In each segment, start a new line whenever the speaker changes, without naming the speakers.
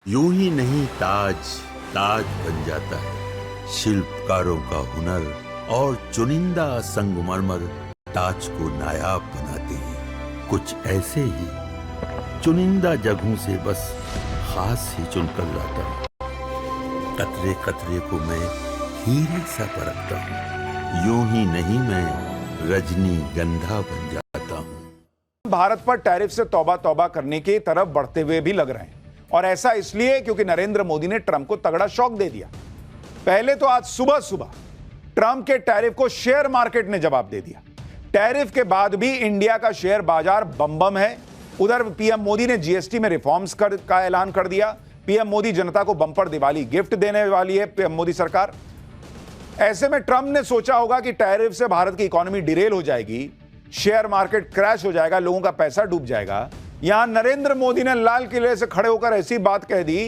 यूं ही नहीं ताज ताज बन जाता है। शिल्पकारों का हुनर और चुनिंदा संगमरमर ताज को नायाब बनाते हैं। कुछ ऐसे ही चुनिंदा जगहों से बस खास ही चुनकर लाता हूँ। कतरे कतरे को मैं हीरे सा परखता हूँ। यूं ही नहीं मैं रजनीगंधा बन जाता हूँ।
भारत पर टैरिफ से तौबा तौबा करने की तरफ बढ़ते हुए भी लग रहे हैं, और ऐसा इसलिए क्योंकि नरेंद्र मोदी ने ट्रंप को तगड़ा शॉक दे दिया। पहले तो आज सुबह सुबह ट्रंप के टैरिफ को शेयर मार्केट ने जवाब दे दिया। टैरिफ के बाद भी इंडिया का शेयर बाजार बम बम है। उधर पीएम मोदी ने जीएसटी में रिफॉर्म्स का ऐलान कर दिया। पीएम मोदी जनता को बंपर दिवाली गिफ्ट देने वाली है पीएम मोदी सरकार। ऐसे में ट्रंप ने सोचा होगा कि टैरिफ से भारत की इकोनॉमी डिरेल हो जाएगी, शेयर मार्केट क्रैश हो जाएगा, लोगों का पैसा डूब जाएगा। यहां नरेंद्र मोदी ने लाल किले से खड़े होकर ऐसी बात कह दी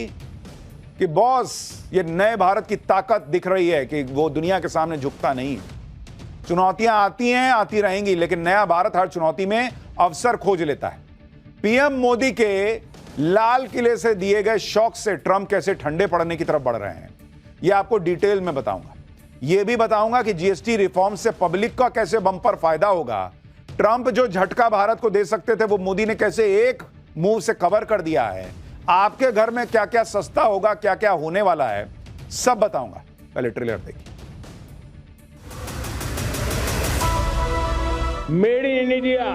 कि बॉस, ये नए भारत की ताकत दिख रही है कि वो दुनिया के सामने झुकता नहीं। चुनौतियां आती हैं, आती रहेंगी, लेकिन नया भारत हर चुनौती में अवसर खोज लेता है। पीएम मोदी के लाल किले से दिए गए शॉक से ट्रंप कैसे ठंडे पड़ने की तरफ बढ़ रहे हैं, यह आपको डिटेल में बताऊंगा। यह भी बताऊंगा कि जीएसटी रिफॉर्म से पब्लिक का कैसे बंपर फायदा होगा। ट्रंप जो झटका भारत को दे सकते थे वो मोदी ने कैसे एक मूव से कवर कर दिया है। आपके घर में क्या क्या सस्ता होगा, क्या क्या होने वाला है, सब बताऊंगा। पहले ट्रेलर देखिए।
Made in India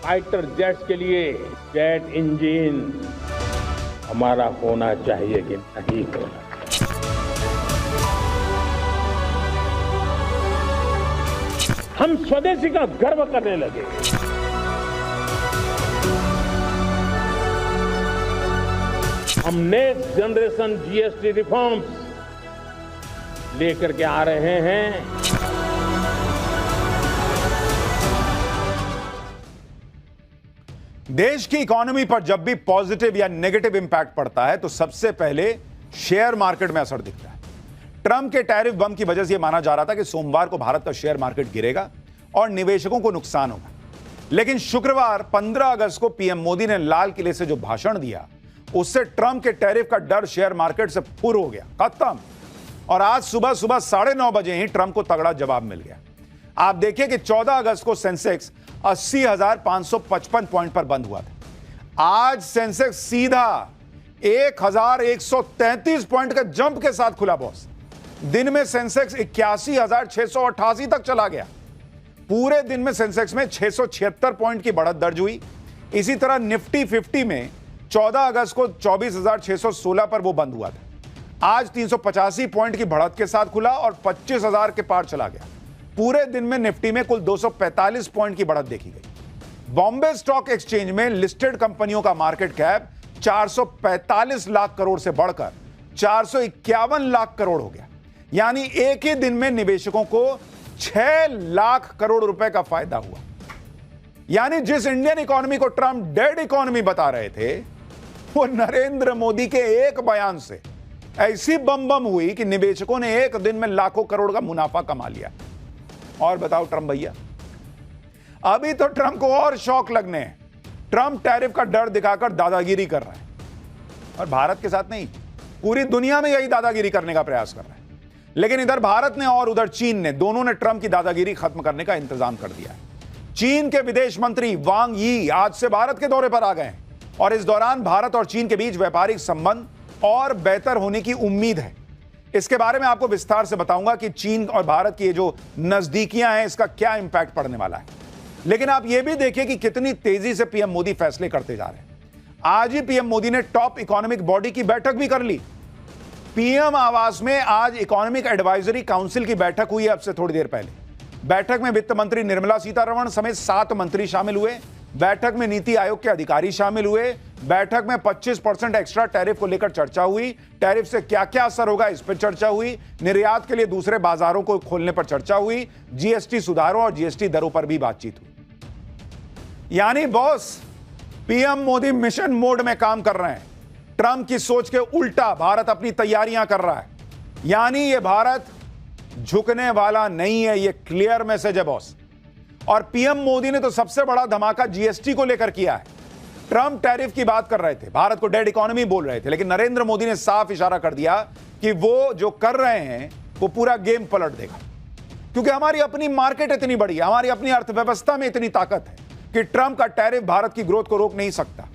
fighter jets के लिए जेट इंजन हमारा होना चाहिए कि नहीं होना। हम स्वदेशी का गर्व करने लगे। हम नेक्स्ट जनरेशन जीएसटी रिफॉर्म्स लेकर के आ रहे हैं।
देश की इकोनॉमी पर जब भी पॉजिटिव या नेगेटिव इंपैक्ट पड़ता है तो सबसे पहले शेयर मार्केट में असर दिखता है। ट्रंप के टैरिफ बम की वजह से यह माना जा रहा था कि सोमवार को भारत का शेयर मार्केट गिरेगा और निवेशकों को नुकसान होगा। लेकिन शुक्रवार 15 अगस्त को पीएम मोदी ने लाल किले से जो भाषण दिया, उससे ट्रंप के टैरिफ का डर शेयर मार्केट से फुर हो गया, खत्म। और आज सुबह सुबह 9:30 बजे ही ट्रंप को तगड़ा जवाब मिल गया। आप देखिए कि 14 अगस्त को सेंसेक्स 80,555 पॉइंट पर बंद हुआ था। आज सेंसेक्स सीधा 1,133 पॉइंट का जंप के साथ खुला बॉस। दिन में सेंसेक्स 81,688 तक चला गया। पूरे दिन में सेंसेक्स में 676 पॉइंट की बढ़त दर्ज हुई। इसी तरह निफ्टी 50 में 14 अगस्त को 24,616 पर वो बंद हुआ था। आज 385 पॉइंट की बढ़त के साथ खुला और 25,000 के पार चला गया। पूरे दिन में निफ्टी में कुल 245 पॉइंट की बढ़त देखी गई। बॉम्बे स्टॉक एक्सचेंज में लिस्टेड कंपनियों का मार्केट कैप 445 लाख करोड़ से बढ़कर 451 लाख करोड़ हो गया। यानी एक ही दिन में निवेशकों को 6 लाख करोड़ रुपए का फायदा हुआ। यानी जिस इंडियन इकोनॉमी को ट्रंप डेड इकोनॉमी बता रहे थे, वो नरेंद्र मोदी के एक बयान से ऐसी बम बम हुई कि निवेशकों ने एक दिन में लाखों करोड़ का मुनाफा कमा लिया। और बताओ ट्रंप भैया, अभी तो ट्रंप को और शौक लगने हैं। ट्रंप टैरिफ का डर दिखाकर दादागिरी कर रहा है, और भारत के साथ नहीं, पूरी दुनिया में यही दादागिरी करने का प्रयास कर रहा है। लेकिन इधर भारत ने और उधर चीन ने, दोनों ने ट्रंप की दादागिरी खत्म करने का इंतजाम कर दिया है। चीन के विदेश मंत्री वांग यी आज से भारत के दौरे पर आ गए हैं, और इस दौरान भारत और चीन के बीच व्यापारिक संबंध और बेहतर होने की उम्मीद है। इसके बारे में आपको विस्तार से बताऊंगा कि चीन और भारत की ये जो नजदीकियां हैं, इसका क्या इंपैक्ट पड़ने वाला है। लेकिन आप ये भी देखिए कि कितनी तेजी से पीएम मोदी फैसले करते जा रहे हैं। आज ही पीएम मोदी ने टॉप इकोनॉमिक बॉडी की बैठक भी कर ली। पीएम आवास में आज इकोनॉमिक एडवाइजरी काउंसिल की बैठक हुई है, अब से थोड़ी देर पहले। बैठक में वित्त मंत्री निर्मला सीतारमण समेत 7 मंत्री शामिल हुए। बैठक में नीति आयोग के अधिकारी शामिल हुए। बैठक में 25% एक्स्ट्रा टैरिफ को लेकर चर्चा हुई। टैरिफ से क्या क्या असर होगा, इस पर चर्चा हुई। निर्यात के लिए दूसरे बाजारों को खोलने पर चर्चा हुई। जीएसटी सुधारों और जीएसटी दरों पर भी बातचीत हुई। यानी boss, PM Modi mission mode में काम कर रहे हैं। ट्रंप की सोच के उल्टा भारत अपनी तैयारियां कर रहा है। यानी ये भारत झुकने वाला नहीं है, ये क्लियर मैसेज है बॉस। और पीएम मोदी ने तो सबसे बड़ा धमाका जीएसटी को लेकर किया है। ट्रंप टैरिफ की बात कर रहे थे, भारत को डेड इकोनॉमी बोल रहे थे, लेकिन नरेंद्र मोदी ने साफ इशारा कर दिया कि वो जो कर रहे हैं वो पूरा गेम पलट देगा, क्योंकि हमारी अपनी मार्केट इतनी बड़ी है, हमारी अपनी अर्थव्यवस्था में इतनी ताकत है कि ट्रंप का टैरिफ भारत की ग्रोथ को रोक नहीं सकता।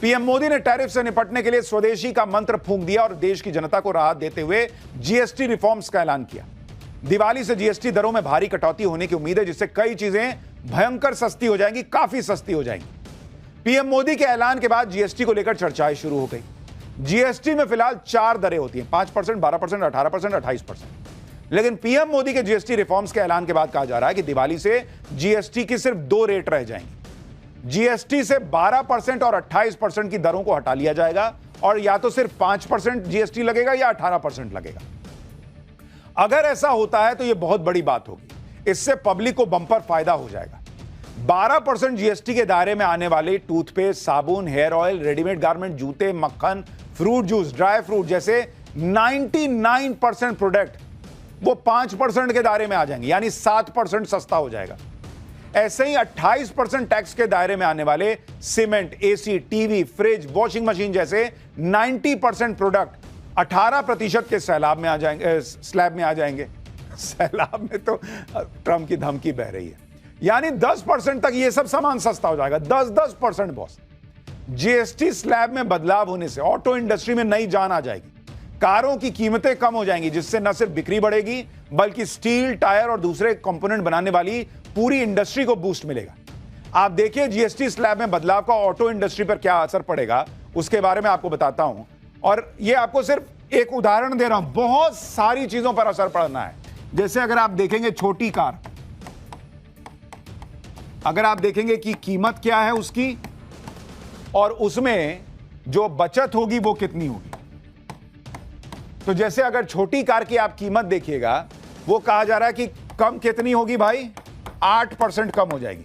पीएम मोदी ने टैरिफ से निपटने के लिए स्वदेशी का मंत्र फूंक दिया और देश की जनता को राहत देते हुए जीएसटी रिफॉर्म्स का ऐलान किया। दिवाली से जीएसटी दरों में भारी कटौती होने की उम्मीद है, जिससे कई चीजें भयंकर सस्ती हो जाएंगी, काफी सस्ती हो जाएंगी। पीएम मोदी के ऐलान के बाद जीएसटी को लेकर चर्चाएं शुरू हो गई। जीएसटी में फिलहाल 4 दरें होती हैं, 5%, 12%, 18%, 28%। लेकिन पीएम मोदी के जीएसटी रिफॉर्म्स के ऐलान के बाद कहा जा रहा है कि दिवाली से जीएसटी की सिर्फ 2 रेट रह जाएंगी। जीएसटी से 12% और 28% की दरों को हटा लिया जाएगा और या तो सिर्फ 5% जीएसटी लगेगा या 18% लगेगा। अगर ऐसा होता है तो यह बहुत बड़ी बात होगी, इससे पब्लिक को बंपर फायदा हो जाएगा। 12% जीएसटी के दायरे में आने वाले टूथपेस्ट, साबुन, हेयर ऑयल, रेडीमेड गारमेंट, जूते, मक्खन, फ्रूट जूस, ड्राई फ्रूट जैसे 99% प्रोडक्ट वो 5% के दायरे में आ जाएंगे, यानी 7% सस्ता हो जाएगा। ऐसे ही 28% टैक्स के दायरे में आने वाले cement, AC, TV, fridge, washing machine जैसे 90% प्रोडक्ट 18% के स्लैब में आ जाएंगे। सैलाब में तो ट्रंप की धमकी बह रही है, यानी 10% तक ये सब सामान सस्ता हो जाएगा। 10% बॉस। जीएसटी स्लैब में बदलाव होने से ऑटो इंडस्ट्री में नई जान आ जाएगी, कारों की कीमतें कम हो जाएंगी, जिससे न सिर्फ बिक्री बढ़ेगी बल्कि स्टील, टायर और दूसरे कंपोनेंट बनाने वाली पूरी इंडस्ट्री को बूस्ट मिलेगा। आप देखिए जीएसटी स्लैब में बदलाव का ऑटो इंडस्ट्री पर क्या असर पड़ेगा, उसके बारे में आपको बताता हूं। और ये आपको सिर्फ एक उदाहरण दे रहा हूं, बहुत सारी चीजों पर असर पड़ना है। जैसे अगर आप देखेंगे छोटी कार, अगर आप देखेंगे कि कीमत क्या है उसकी और उसमें जो बचत होगी वो कितनी होगी, तो जैसे अगर छोटी कार की आप कीमत देखिएगा, वो कहा जा रहा है कि कम कितनी होगी भाई, 8% कम हो जाएगी।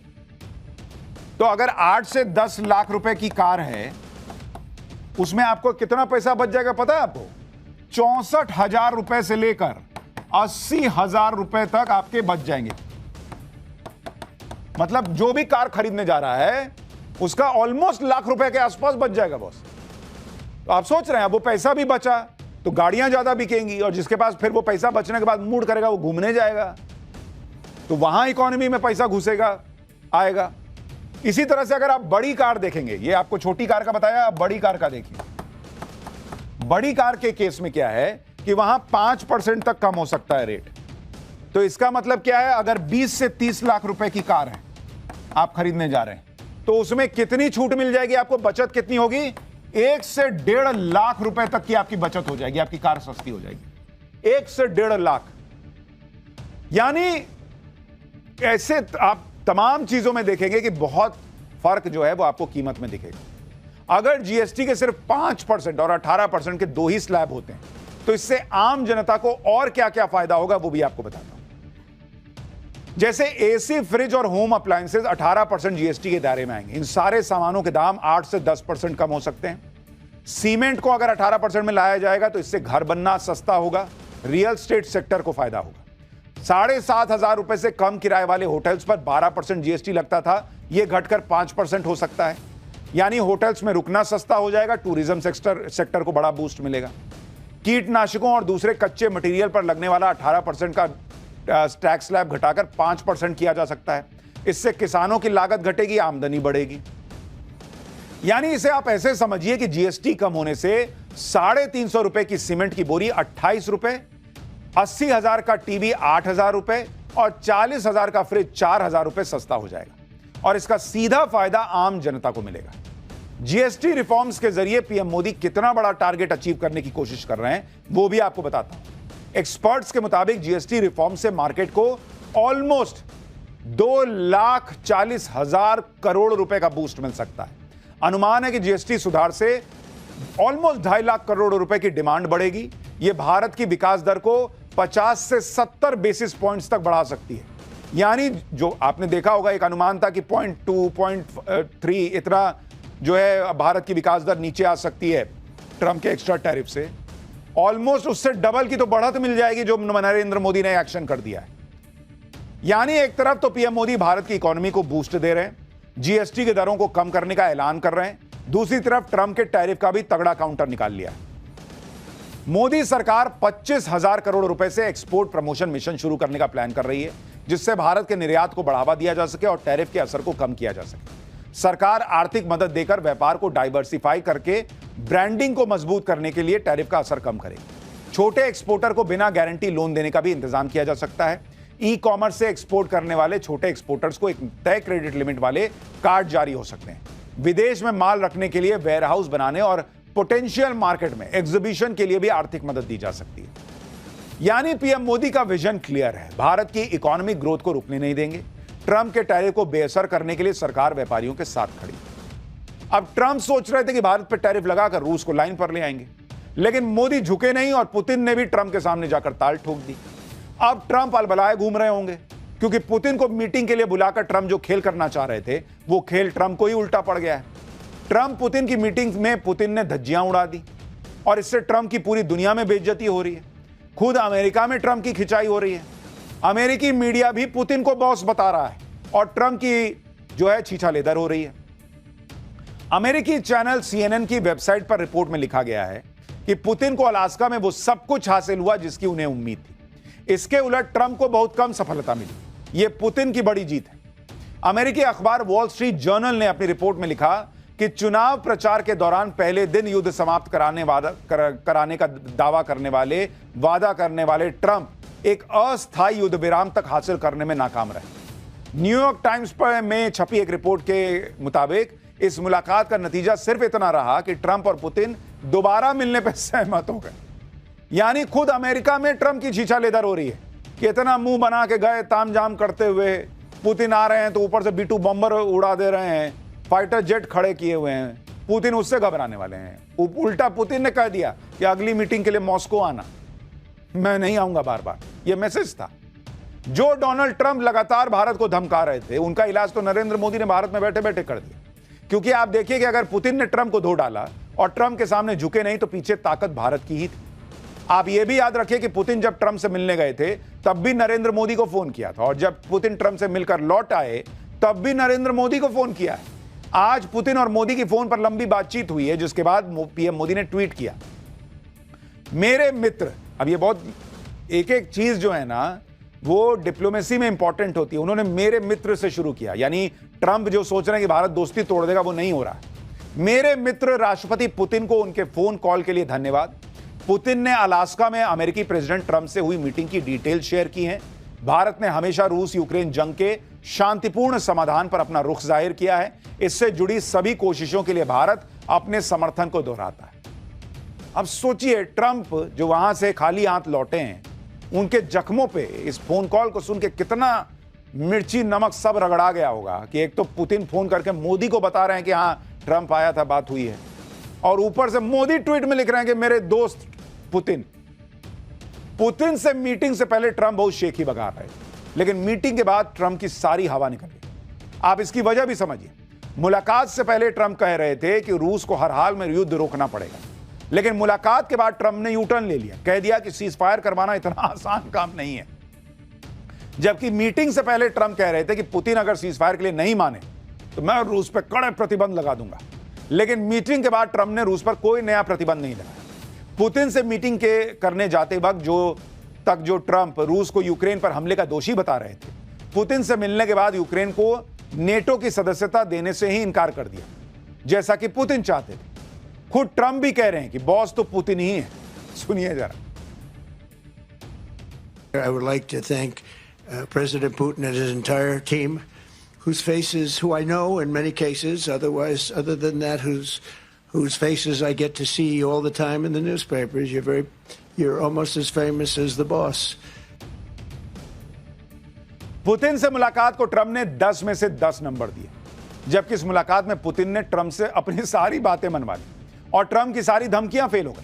तो अगर 8 से 10 लाख रुपए की कार है, उसमें आपको कितना पैसा बच जाएगा पता है आपको? 64,000 रुपए से लेकर 80,000 रुपए तक आपके बच जाएंगे। मतलब जो भी कार खरीदने जा रहा है उसका ऑलमोस्ट लाख रुपए के आसपास बच जाएगा बॉस। तो आप सोच रहे हैं वो पैसा भी बचा तो गाड़ियां ज्यादा बिकेंगी, और जिसके पास फिर वो पैसा बचने के बाद मूड करेगा वो घूमने जाएगा, तो वहां इकोनॉमी में पैसा घुसेगा, आएगा। इसी तरह से अगर आप बड़ी कार देखेंगे, ये आपको छोटी कार का बताया, आप बड़ी कार का देखिए। बड़ी कार के केस में क्या है कि वहां 5% तक कम हो सकता है रेट। तो इसका मतलब क्या है, अगर 20 से 30 लाख रुपए की कार है आप खरीदने जा रहे हैं, तो उसमें कितनी छूट मिल जाएगी आपको, बचत कितनी होगी? 1 से 1.5 लाख रुपए तक की आपकी बचत हो जाएगी, आपकी कार सस्ती हो जाएगी। 1 से 1.5 लाख, यानी ऐसे आप तमाम चीजों में देखेंगे कि बहुत फर्क जो है वो आपको कीमत में दिखेगा। अगर जीएसटी के सिर्फ 5% और 18% के 2 ही स्लैब होते हैं, तो इससे आम जनता को और क्या क्या फायदा होगा वो भी आपको बताता हूं। जैसे एसी, फ्रिज और होम अप्लायंसेज 18% जीएसटी के दायरे में आएंगे। इन सारे सामानों के दाम 8 से 10% कम हो सकते हैं। सीमेंट को अगर 18% में लाया जाएगा तो इससे घर बनना सस्ता होगा, रियल एस्टेट सेक्टर को फायदा होगा। 7,500 रुपए से कम किराए वाले होटल्स पर 12% जीएसटी लगता था, यह घटकर 5% हो सकता है, यानी होटल्स में रुकना सस्ता हो जाएगा, टूरिज्म सेक्टर को बड़ा बूस्ट मिलेगा। कीटनाशकों और दूसरे कच्चे मटेरियल पर लगने वाला 18% का टैक्स स्लैब घटाकर 5% किया जा सकता है। इससे किसानों की लागत घटेगी, आमदनी बढ़ेगी। यानी इसे आप ऐसे समझिए कि जीएसटी कम होने से 350 रुपए की सीमेंट की बोरी 28 रुपए, 80,000 का टीवी 8,000 रुपए और 40,000 का फ्रिज 4,000 रुपए सस्ता हो जाएगा, और इसका सीधा फायदा आम जनता को मिलेगा। जीएसटी रिफॉर्म्स के जरिए पीएम मोदी कितना बड़ा टारगेट अचीव करने की कोशिश कर रहे हैं वो भी आपको बताता हूं। एक्सपर्ट्स के मुताबिक जीएसटी रिफॉर्म से मार्केट को ऑलमोस्ट 2,40,000 करोड़ रुपए का बूस्ट मिल सकता है। अनुमान है कि जीएसटी सुधार से ऑलमोस्ट 2.5 लाख करोड़ रुपए की डिमांड बढ़ेगी। यह भारत की विकास दर को 50 से 70 बेसिस पॉइंट्स तक बढ़ा सकती है। यानी जो आपने देखा होगा, एक अनुमान था कि 0.2, 0.3 इतना जो है भारत की विकास दर नीचे आ सकती है ट्रंप के एक्स्ट्रा टैरिफ से। ऑलमोस्ट उससे डबल की तो बढ़त मिल जाएगी जो नरेंद्र मोदी ने एक्शन कर दिया है। यानी एक तरफ तो पीएम मोदी भारत की इकोनॉमी को बूस्ट दे रहे हैं, जीएसटी के दरों को कम करने का ऐलान कर रहे हैं, दूसरी तरफ ट्रंप के टैरिफ का भी तगड़ा काउंटर निकाल लिया। मोदी सरकार 25,000 करोड़ रुपए से एक्सपोर्ट प्रमोशन मिशन शुरू करने का प्लान कर रही है, जिससे भारत के निर्यात को बढ़ावा दिया जा सके और टैरिफ के असर को कम किया जा सके। सरकार आर्थिक मदद देकर व्यापार को डाइवर्सिफाई करके ब्रांडिंग को मजबूत करने के लिए टैरिफ का असर कम करेगी। छोटे एक्सपोर्टर को बिना गारंटी लोन देने का भी इंतजाम किया जा सकता है। ई कॉमर्स से एक्सपोर्ट करने वाले छोटे एक्सपोर्टर्स को एक तय क्रेडिट लिमिट वाले कार्ड जारी हो सकते हैं। विदेश में माल रखने के लिए वेयरहाउस बनाने और पोटेंशियल मार्केट में एग्जीबिशन के लिए भी आर्थिक मदद दी जा सकती है। यानी पीएम मोदी का विजन क्लियर है, भारत की इकोनॉमिक ग्रोथ को रुकने नहीं देंगे। ट्रंप के टैरिफ को बेअसर करने के लिए सरकार व्यापारियों के साथ खड़ी। अब ट्रंप सोच रहे थे कि भारत पर टैरिफ लगाकर रूस को लाइन पर ले आएंगे, लेकिन मोदी झुके नहीं और पुतिन ने भी ट्रंप के सामने जाकर ताल ठोक दी। अब ट्रंप अलबलाए घूम रहे होंगे, क्योंकि पुतिन को मीटिंग के लिए बुलाकर ट्रंप जो खेल करना चाह रहे थे, वो खेल ट्रंप को ही उल्टा पड़ गया है। ट्रंप पुतिन की मीटिंग में पुतिन ने धज्जियां उड़ा दी और इससे ट्रंप की पूरी दुनिया में बेइज्जती हो रही है। खुद अमेरिका में ट्रंप की खिंचाई हो रही है। अमेरिकी मीडिया भी पुतिन को बॉस बता रहा है और ट्रंप की जो है छीछा लेदर हो रही है। अमेरिकी चैनल CNN की वेबसाइट पर रिपोर्ट में लिखा गया है कि पुतिन को अलास्का में वो सब कुछ हासिल हुआ जिसकी उन्हें उम्मीद थी। इसके उलट ट्रंप को बहुत कम सफलता मिली। यह पुतिन की बड़ी जीत है। अमेरिकी अखबार वॉल स्ट्रीट जर्नल ने अपनी रिपोर्ट में लिखा कि चुनाव प्रचार के दौरान पहले दिन युद्ध समाप्त कराने का वादा करने वाले ट्रंप एक अस्थायी युद्ध विराम तक हासिल करने में नाकाम रहे। न्यूयॉर्क टाइम्स पर में छपी एक रिपोर्ट के मुताबिक इस मुलाकात का नतीजा सिर्फ इतना रहा कि ट्रंप और पुतिन दोबारा मिलने पर सहमत हो गए। यानी खुद अमेरिका में ट्रंप की छीछा लेदर हो रही है कि इतना मुंह बना के गए तामझाम करते हुए, पुतिन आ रहे हैं तो ऊपर से B-2 बम्बर उड़ा दे रहे हैं, फाइटर जेट खड़े किए हुए हैं, पुतिन उससे घबराने वाले हैं। उल्टा पुतिन ने कह दिया कि अगली मीटिंग के लिए मॉस्को आना, मैं नहीं आऊंगा बार बार। यह मैसेज था। जो डोनाल्ड ट्रंप लगातार भारत को धमका रहे थे, उनका इलाज तो नरेंद्र मोदी ने भारत में बैठे बैठे कर दिया। क्योंकि आप देखिए कि अगर पुतिन ने ट्रंप को धो डाला और ट्रंप के सामने झुके नहीं, तो पीछे ताकत भारत की ही थी। आप यह भी याद रखिए कि पुतिन जब ट्रंप से मिलने गए थे तब भी नरेंद्र मोदी को फोन किया था, और जब पुतिन ट्रंप से मिलकर लौट आए तब भी नरेंद्र मोदी को फोन किया है। आज पुतिन और मोदी की फोन पर लंबी बातचीत हुई है, जिसके बाद पीएम मोदी ने ट्वीट किया, मेरे मित्र। अब ये बहुत एक एक चीज जो है ना वो डिप्लोमेसी में इंपॉर्टेंट होती है। उन्होंने मेरे मित्र से शुरू किया, यानी ट्रंप जो सोच रहे हैं कि भारत दोस्ती तोड़ देगा, वो नहीं हो रहा। मेरे मित्र राष्ट्रपति पुतिन को उनके फोन कॉल के लिए धन्यवाद। पुतिन ने अलास्का में अमेरिकी प्रेसिडेंट ट्रंप से हुई मीटिंग की डिटेल शेयर की है। भारत ने हमेशा रूस यूक्रेन जंग के शांतिपूर्ण समाधान पर अपना रुख जाहिर किया है। इससे जुड़ी सभी कोशिशों के लिए भारत अपने समर्थन को दोहराता है। अब सोचिए, ट्रंप जो वहां से खाली हाथ लौटे हैं, उनके जख्मों पे इस फोन कॉल को सुन के कितना मिर्ची नमक सब रगड़ा गया होगा कि एक तो पुतिन फोन करके मोदी को बता रहे हैं कि हाँ ट्रंप आया था, बात हुई है, और ऊपर से मोदी ट्वीट में लिख रहे हैं कि मेरे दोस्त पुतिन से मीटिंग से पहले ट्रंप बहुत शेखी बगा रहे, लेकिन मीटिंग के बाद ट्रंप की सारी हवा निकल गई। आप इसकी वजह भी समझिए। मुलाकात से पहले ट्रंप कह रहे थे कि रूस को हर हाल में युद्ध रोकना पड़ेगा, लेकिन मुलाकात के बाद ट्रंप ने यूटर्न ले लिया, कह दिया कि सीज फायर करवाना इतना आसान काम नहीं है। जबकि मीटिंग से पहले ट्रंप कह रहे थे कि पुतिन अगर सीज फायर के लिए नहीं माने तो मैं रूस पर कड़े प्रतिबंध लगा दूंगा, लेकिन मीटिंग के बाद ट्रंप ने रूस पर कोई नया प्रतिबंध नहीं लगाया। पुतिन से मीटिंग करने जाते वक्त जो ट्रंप रूस को यूक्रेन पर हमले का दोषी बता रहे थे, पुतिन से मिलने के बाद यूक्रेन को नेटो की सदस्यता देने से ही इनकार कर दिया, जैसा कि पुतिन चाहते थे। खुद ट्रंप भी कह रहे हैं कि बॉस तो पुतिन ही है। सुनिए जरा।
I would like to thank President Putin and his entire team, whose faces, who I know in many cases, other than that, whose faces I get to see all the time in the newspapers. You're almost as famous as the boss.
Putin से मुलाकात को Trump ने 10 में से 10 number दिए, जबकि इस मुलाकात में पुतिन ने ट्रंप से अपनी सारी बातें मनवा ली और ट्रंप की सारी धमकियां फेल हो गई।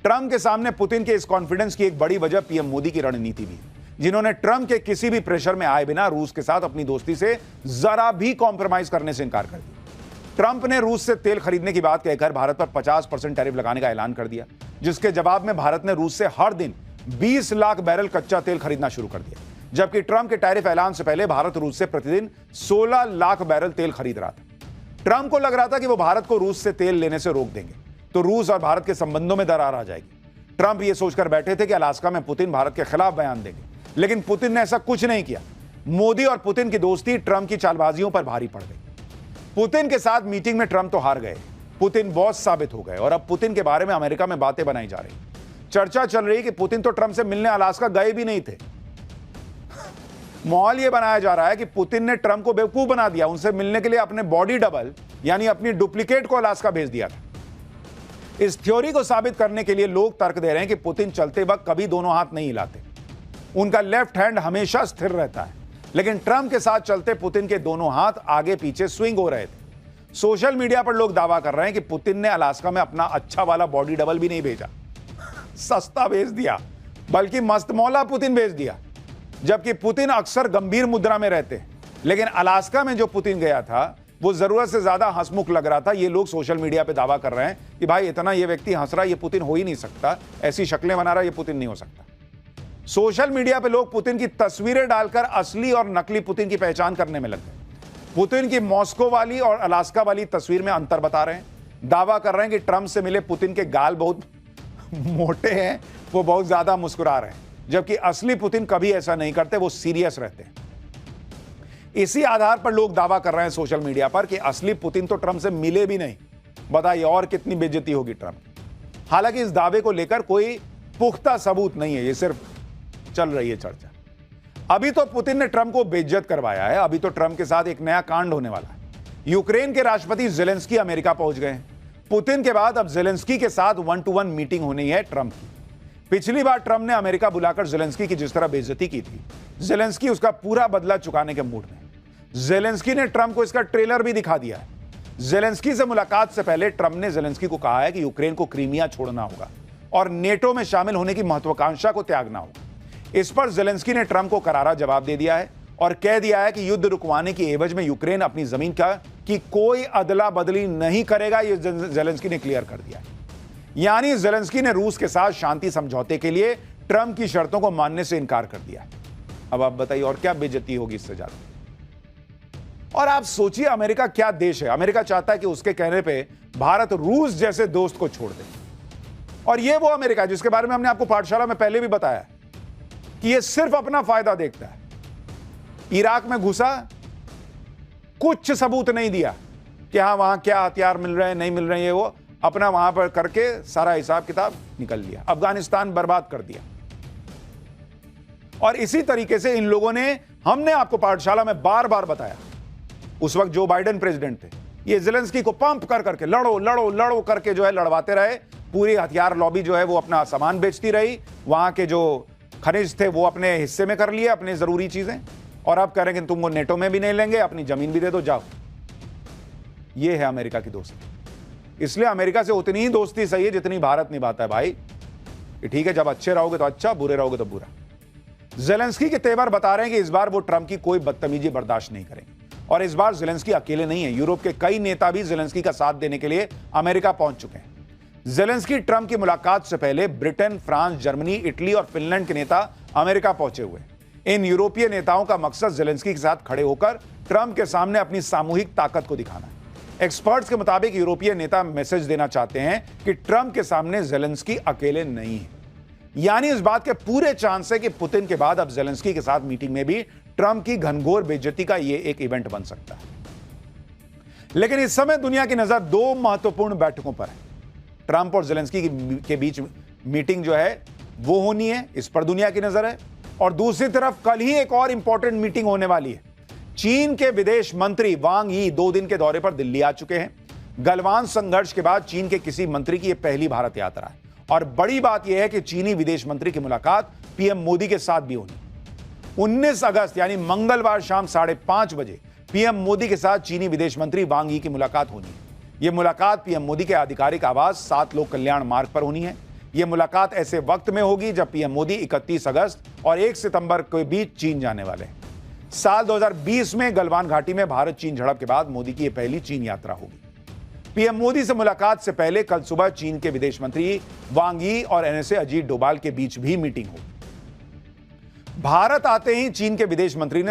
ट्रंप के सामने पुतिन के इस कॉन्फिडेंस की एक बड़ी वजह पीएम मोदी की रणनीति भी है, जिन्होंने ट्रंप के किसी भी प्रेशर में आए बिना रूस के साथ अपनी दोस्ती से जरा भी कॉम्प्रोमाइज करने से इनकार कर दिया। ट्रंप ने रूस से तेल खरीदने की बात कहकर भारत पर 50% टैरिफ लगाने का ऐलान कर दिया, जिसके जवाब में भारत ने रूस से हर दिन 20 लाख बैरल कच्चा तेल खरीदना शुरू कर दिया। जबकि ट्रंप के टैरिफ ऐलान से पहले भारत रूस से प्रतिदिन 16 लाख बैरल तेल खरीद रहा था। ट्रंप को लग रहा था कि वो भारत को रूस से तेल लेने से रोक देंगे तो रूस और भारत के संबंधों में दरार आ जाएगी। ट्रंप ये सोचकर बैठे थे कि अलास्का में पुतिन भारत के खिलाफ बयान देंगे, लेकिन पुतिन ने ऐसा कुछ नहीं किया। मोदी और पुतिन की दोस्ती ट्रंप की चालबाजियों पर भारी पड़ गई। पुतिन के साथ मीटिंग में ट्रंप तो हार गए, पुतिन बॉस साबित हो गए और अब पुतिन के बारे में अमेरिका में बातें बनाई जा रही। चर्चा चल रही कि पुतिन तो ट्रंप से मिलने अलास्का गए भी नहीं थे। माहौल यह बनाया जा रहा है कि पुतिन ने ट्रंप को बेवकूफ बना दिया, उनसे मिलने के लिए अपने बॉडी डबल यानी अपनी डुप्लीकेट को अलास्का भेज दिया था। इस थ्योरी को साबित करने के लिए लोग तर्क दे रहे हैं कि पुतिन चलते वक्त कभी दोनों हाथ नहीं हिलाते, उनका लेफ्ट हैंड हमेशा स्थिर रहता है, लेकिन ट्रंप के साथ चलते पुतिन के दोनों हाथ आगे पीछे स्विंग हो रहे थे। सोशल मीडिया पर लोग दावा कर रहे हैं कि पुतिन ने अलास्का में अपना अच्छा वाला बॉडी डबल भी नहीं भेजा, सस्ता भेज दिया, बल्कि मस्तमौला पुतिन भेज दिया। जबकि पुतिन अक्सर गंभीर मुद्रा में रहते हैं, लेकिन अलास्का में जो पुतिन गया था वो जरूरत से ज्यादा हंसमुख लग रहा था। ये लोग सोशल मीडिया पे दावा कर रहे हैं कि भाई इतना ये व्यक्ति हंस रहा है, ये पुतिन हो ही नहीं सकता, ऐसी शक्लें बना रहा है, ये पुतिन नहीं हो सकता। सोशल मीडिया पे लोग पुतिन की तस्वीरें डालकर असली और नकली पुतिन की पहचान करने में लग गए। पुतिन की मॉस्को वाली और अलास्का वाली तस्वीर में अंतर बता रहे हैं, दावा कर रहे हैं कि ट्रंप से मिले पुतिन के गाल बहुत मोटे हैं, वो बहुत ज्यादा मुस्कुरा रहे हैं, जबकि असली पुतिन कभी ऐसा नहीं करते, वो सीरियस रहते हैं। इसी आधार पर लोग दावा कर रहे हैं सोशल मीडिया पर कि असली पुतिन तो ट्रंप से मिले भी नहीं। बताइए और कितनी बेइज्जती होगी ट्रंप की। हालांकि इस दावे को लेकर कोई पुख्ता सबूत नहीं है, ये सिर्फ चल रही है चर्चा। अभी तो पुतिन ने ट्रंप को बेइज्जत करवाया है, अभी तो ट्रंप के साथ एक नया कांड होने वाला है। यूक्रेन के राष्ट्रपति जेलेंस्की अमेरिका पहुंच गए हैं। पुतिन के बाद अब जेलेंस्की के साथ 1-to-1 मीटिंग होनी है ट्रंप की। पिछली बार ट्रंप ने अमेरिका बुलाकर जेलेंस्की की जिस तरह बेइज्जती की थी, जेलेंस्की उसका पूरा बदला चुकाने के मूड में। जेलेंस्की ने ट्रंप को इसका ट्रेलर भी दिखा दिया है। जेलेंस्की से मुलाकात से पहले ट्रंप ने जेलेंस्की को कहा है कि यूक्रेन को क्रीमिया छोड़ना होगा और नेटो में शामिल होने की महत्वाकांक्षा को त्यागना होगा। इस पर जेलेंस्की ने ट्रंप को करारा जवाब दे दिया है और कह दिया है कि युद्ध रुकवाने की एवज में यूक्रेन अपनी जमीन का की कोई अदला बदली नहीं करेगा। यह जेलेंस्की ने क्लियर कर दिया है। यानी जेलेंस्की ने रूस के साथ शांति समझौते के लिए ट्रंप की शर्तों को मानने से इनकार कर दिया है। अब आप बताइए और क्या बेइज्जती होगी इससे ज्यादा। और आप सोचिए अमेरिका क्या देश है। अमेरिका चाहता है कि उसके कहने पे भारत रूस जैसे दोस्त को छोड़ दे, और यह वो अमेरिका है जिसके बारे में हमने आपको पाठशाला में पहले भी बताया कि यह सिर्फ अपना फायदा देखता है। इराक में घुसा, कुछ सबूत नहीं दिया कि हां वहां क्या हथियार मिल रहे हैं नहीं मिल रहे हैं, वो अपना वहां पर करके सारा हिसाब किताब निकल लिया। अफगानिस्तान बर्बाद कर दिया। और इसी तरीके से इन लोगों ने, हमने आपको पाठशाला में बार बार बताया, उस वक्त जो बाइडेन प्रेसिडेंट थे, ये जेलेंस्की को पंप कर करके लड़ो लड़ो लड़ो करके जो है लड़वाते रहे। पूरी हथियार लॉबी जो है वो अपना सामान बेचती रही, वहां के जो खनिज थे वो अपने हिस्से में कर लिए, अपनी जरूरी चीजें, और अब कह रहे हैं कि तुमको नेटो में भी नहीं लेंगे, अपनी जमीन भी दे दो, जाओ। ये है अमेरिका की दोस्ती। इसलिए अमेरिका से उतनी ही दोस्ती सही है जितनी भारत निभाता है भाई। ठीक है, जब अच्छे रहोगे तो अच्छा, बुरे रहोगे तो बुरा। जेलेंस्की के तेवर बता रहे हैं कि इस बार वो ट्रंप की कोई बदतमीजी बर्दाश्त नहीं करेंगे। और इस बार जेलेंस्की अकेले नहीं है, यूरोप के कई नेता भी जेलेंस्की का साथ देने के लिए अमेरिका पहुंच चुके हैं। जेलेंस्की ट्रंप की मुलाकात से पहले ब्रिटेन, फ्रांस, जर्मनी, इटली और फिनलैंड के नेता अमेरिका पहुंचे हुए। इन यूरोपीय नेताओं का मकसद जेलेंस्की के साथ खड़े होकर ट्रंप के सामने अपनी सामूहिक ताकत को दिखाना है। एक्सपर्ट्स के मुताबिक यूरोपीय नेता मैसेज देना चाहते हैं कि ट्रंप के सामने जेलेंस्की अकेले नहीं है। यानी इस बात के पूरे चांस है कि पुतिन के बाद अब जेलेंस्की के साथ मीटिंग में भी ट्रंप की घनघोर बेइज्जती का यह एक इवेंट बन सकता है। लेकिन इस समय दुनिया की नजर दो महत्वपूर्ण बैठकों पर है। ट्रंप और जेलेंस्की के बीच मीटिंग जो है वो होनी है, इस पर दुनिया की नजर है। और दूसरी तरफ कल ही एक और इंपॉर्टेंट मीटिंग होने वाली है। चीन के विदेश मंत्री वांग यी 2 दिन के दौरे पर दिल्ली आ चुके हैं। गलवान संघर्ष के बाद चीन के किसी मंत्री की यह पहली भारत यात्रा है। और बड़ी बात यह है कि चीनी विदेश मंत्री की मुलाकात पीएम मोदी के साथ भी होनी। 19 अगस्त यानी मंगलवार शाम 5:30 बजे पीएम मोदी के साथ चीनी विदेश मंत्री वांग यी की मुलाकात होनी है। यह मुलाकात पीएम मोदी के आधिकारिक आवास 7 लोक कल्याण मार्ग पर होनी है। यह मुलाकात ऐसे वक्त में होगी जब पीएम मोदी 31 अगस्त और 1 सितंबर के बीच चीन जाने वाले हैं। साल 2020 में गलवान घाटी में भारत चीन झड़प के बाद मोदी की यह पहली चीन यात्रा होगी। पीएम मोदी से मुलाकात से पहले कल सुबह चीन के विदेश मंत्री वांग यी और एनएसए अजीत डोभाल के बीच भी मीटिंग होगी। भारत आते ही चीन के विदेश मंत्री ने